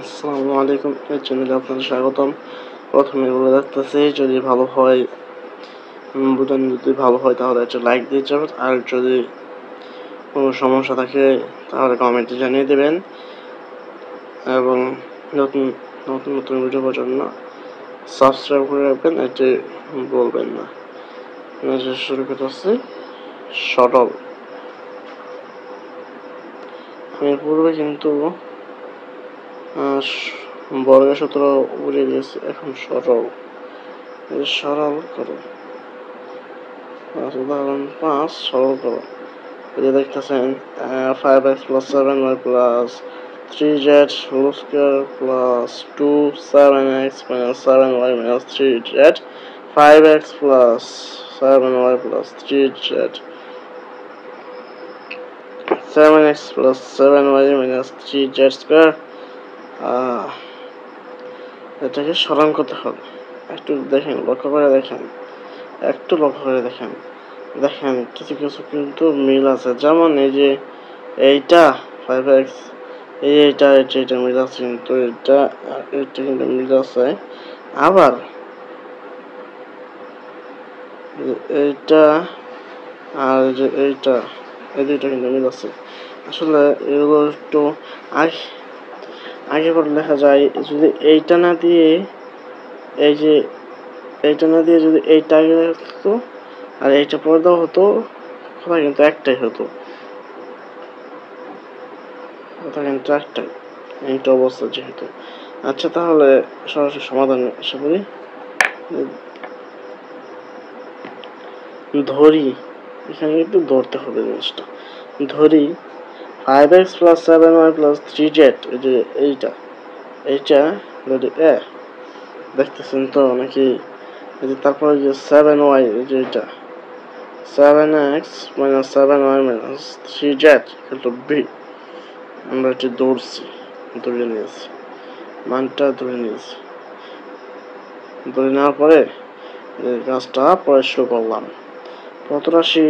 আসসালামু আলাইকুম, এই চ্যানেলে আপনাদের স্বাগতম। প্রথমে বলে রাখতেছি, যদি ভালো হয় যদি ভালো হয় তাহলে একটা লাইক দিয়ে যাবেন, আর যদি কোনো সমস্যা থাকে তাহলে কমেন্টে জানিয়ে দেবেন, এবং নতুন নতুন নতুন ভিডিও পাওয়ার জন্য সাবস্ক্রাইব করে রাখবেন, এটি বলবেন না। শুরু করতেছি সরল। আমি পূর্বে কিন্তু বর্গের সূত্র উড়িয়ে দিয়েছি, এখন সরল সরল করো। উদাহরণ 5 সরল করো। এই যে দেখতেছেন 5x plus 7y plus 3z whole square plus 2 7x minus 7y minus 3z 5x plus 7y plus 3z 7x plus 7y minus 3z square। এটাকে সরল করতে হবে। একটু দেখেন, লক্ষ্য করে দেখেন, দেখেন কিছু কিছু কিন্তু মিল আছে। যেমন এই যে এইটা 5x, এইটা মিল আছে, কিন্তু এটা কিন্তু মিল আছে। আবার এইটা আর যে এইটা, এই দুইটা কিন্তু মিল আছে। আসলে এগুলো একটু আগে পরে লেখা যায়। যদি এইটা না দিয়ে এই যে এইটা না দিয়ে যদি এইটা আগে থাকতো আর এইটা পরে দেওয়া হতো, কথা কিন্তু একটাই হতো, কথা কিন্তু একটাই এইটা অবস্থা যেহেতু। আচ্ছা, তাহলে সরাসরি সমাধান আশা করি। ধরি, এখানে একটু ধরতে হবে জিনিসটা। ধরি 5x plus 7y plus 3z, এই যে এইটা যদি দেখতেছেন তো নাকি? এই যে তারপরে যে 7y, এই যে এটা 7x minus 7y minus 3z কিন্তু b, আমরা এটি ধরে নিয়েছি, মানটা ধরে নিয়েছি। ধরে নেওয়ার পরে কাজটা পরে শুরু করলাম। প্রথম রাশি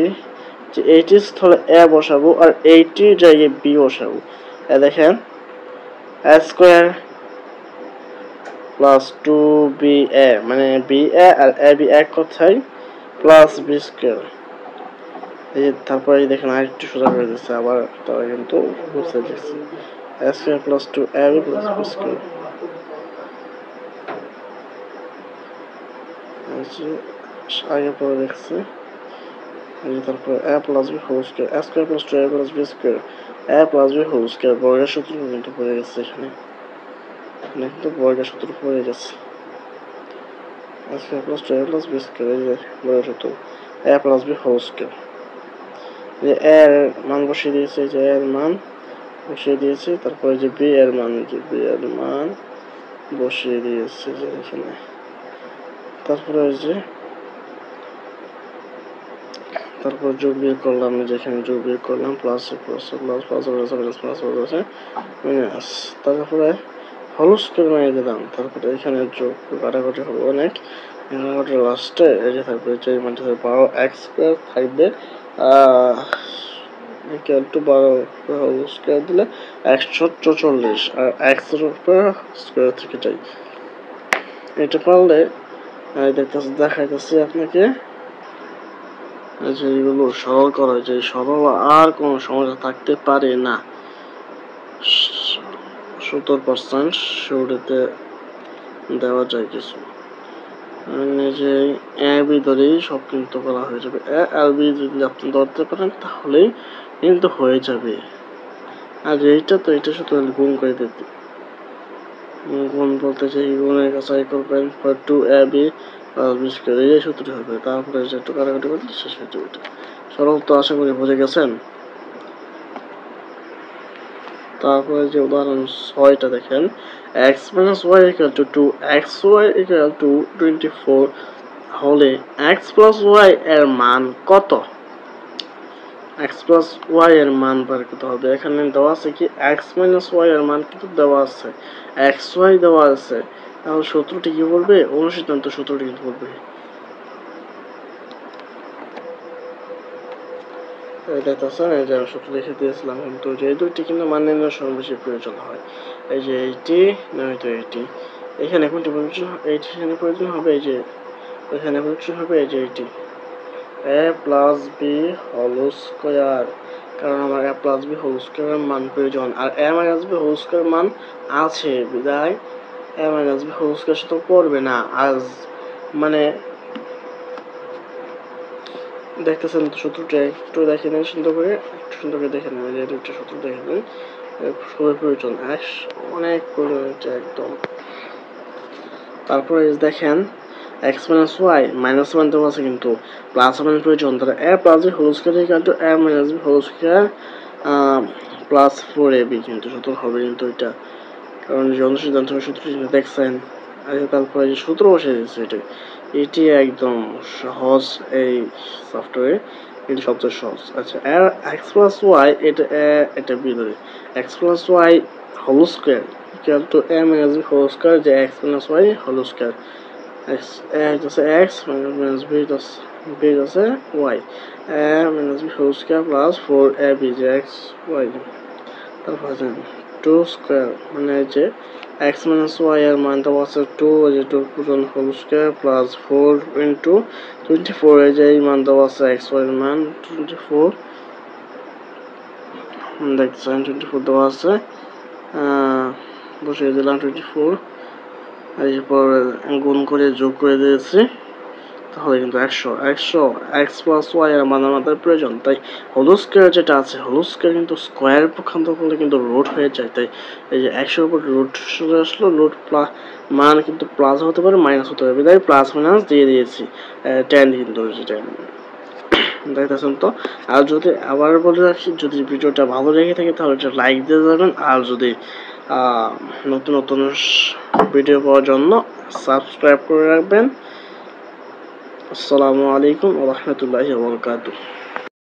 যে 80 স্থলে a বসাবো আর 80 জায়গায় b বসাবো। দেখেন a স্কয়ার প্লাস 2ba, মানে ba আর ab এক কথায়, প্লাস b স্কয়ার। এই তারপরে দেখেন আরেকটু সোজা করে দিচ্ছে, আবার তারা কিন্তু বুঝতে দিচ্ছে a square plus 2ab plus b square. আগে পরে দেখছি। তারপর a plus b whole square, a square plus 2a plus b square, a plus b whole square. বর্গের সূত্র কিন্তু পড়ে গেছে এখানে কিন্তু বর্গের সূত্র পড়ে গেছে। a square plus 2a plus b square, এই যে বর্গের সূত্র a plus b whole square. যে a এর মান বসিয়ে দিয়েছে, যে a এর মান বসিয়ে দিয়েছে, তারপরে যে b এর মান, যে b এর মান বসিয়ে দিয়েছে যে এখানে। তারপরে যে তারপর যোগ বিয়োগ করলাম, যেখানে যোগ বিয়োগ করলাম, plus plus plus plus plus plus plus minus, তারপরে হোল স্কয়ার বানিয়ে দিলাম। তারপরে এখানে যোগ কাটাকাটি হবে অনেক, লাস্টে এই যে থাকবে, যে মানটা থাকবে 12x স্কয়ার থাকবে, ইকুয়াল টু 12 হোল স্কয়ার দিলে 144, আর x এর উপর স্কয়ার থেকে যাই। এটা পারলে দেখাইতেছি আপনাকে যে এগুলো সরল করা যায়। সরল আর কোনো সমস্যা থাকতে পারে না, 70% শুরুতে দেওয়া যায় কিছু। যে এ বি ধরেই সব কিন্তু করা হয়ে যাবে। এ আর বি যদি আপনি ধরতে পারেন তাহলেই কিন্তু হয়ে যাবে। আর এইটা তো এটা শুধু গুণ করে দিতে, গুণ বলতে যে গুণের কাছাই করবেন 2ab প্লাস b স্কয়ার, এই সূত্রটি হবে। তারপরে যে একটু কাটাকাটি করলে শেষ হয়ে যাবে। সরল তো আশা করি বুঝে গেছেন। তারপরে যে উদাহরণ 6টা দেখেন, x minus y equal to 2, xy equal to 24 হলে x plus y এর মান কত? x plus y এর মান বের করতে হবে। এখানে দেওয়া আছে কি x minus y এর মান কিন্তু দেওয়া আছে, xy দেওয়া আছে। তাহলে সূত্রটি কি বলবে? অনুসিদ্ধান্ত সূত্রটি কিন্তু বলবে দেখতেছেন এই যে সূত্র লিখে দিয়েছিলাম, কিন্তু যে দুইটি কিন্তু মান নির্ণয়ের সময় বেশি প্রয়োজন হয়, এই যে এইটি নয়তো এইটি, এখানে কোনটি প্রয়োজন, এইটি এখানে প্রয়োজন হবে, এই যে এখানে প্রয়োজন হবে এই যে এইটি a plus B whole square, কারণ আমার a plus B whole square মান প্রয়োজন, আর a minus B whole square মান আছে বিদায় a minus B whole square সাথে পড়বে না। আজ মানে দেখতেছেন তো সূত্রটা একটু দেখে নেন সুন্দর করে, একটু সুন্দর করে দেখে নেন, এই দুটো সূত্র দেখে নেন, খুবই প্রয়োজন, অনেক প্রয়োজন এটা একদম। তারপরে দেখেন x minus y minus one দেওয়া আছে কিন্তু প্লাস ওয়ান প্রয়োজন, তাহলে a plus B whole square equal to a minus B whole square plus 4ab, কিন্তু সূত্র হবে কিন্তু এটা, কারণ যে অনুসিদ্ধান্ত সূত্র দেখছেন। আচ্ছা তারপরে যে সূত্র বসে দিচ্ছে এটি একদম সহজ, এই সফটওয়্যার এটি সবচেয়ে সহজ। আচ্ছা x প্লাস ওয়াই এটা বি ধরে, x plus Y whole square equal to a minus B whole square, যে x minus Y whole square, x minus b আছে y, a minus b whole square plus 4ab যে x y, তারপর আছে 2 square, মানে যে x minus y এর মান দেওয়া আছে 2, যে 2 পূরণ হোল স্কয়ার প্লাস 4 ইনটু 24, এই যে এই মান দেওয়া আছে x y এর মান 24, দেখছেন 24 দেওয়া আছে, বসিয়ে দিলাম 24, এরপর গুণ করে যোগ করে দিয়েছি, তাহলে কিন্তু 100 x প্লাস ওয়াই এর মান আমাদের প্রয়োজন। তাই হোল স্কয়ার যেটা আছে, হোল স্কয়ার কিন্তু স্কয়ার পক্ষান্তর করলে কিন্তু রুট হয়ে যায়, তাই এই যে 100 এর উপর রুট চলে আসলো, রুট মান কিন্তু প্লাস হতে পারে মাইনাস হতে পারে, তাই প্লাস মাইনাস দিয়ে দিয়েছি 10, কিন্তু যেটা দেখতেছেন তো। আর যদি আবার বলে রাখি, যদি ভিডিওটা ভালো লেগে থাকে তাহলে একটা লাইক দিয়ে যাবেন, আর যদি নতুন নতুন ভিডিও পাওয়ার জন্য সাবস্ক্রাইব করে রাখবেন। আসসালামু আলাইকুম ওয়া রাহমাতুল্লাহি ওয়া বারাকাতুহু।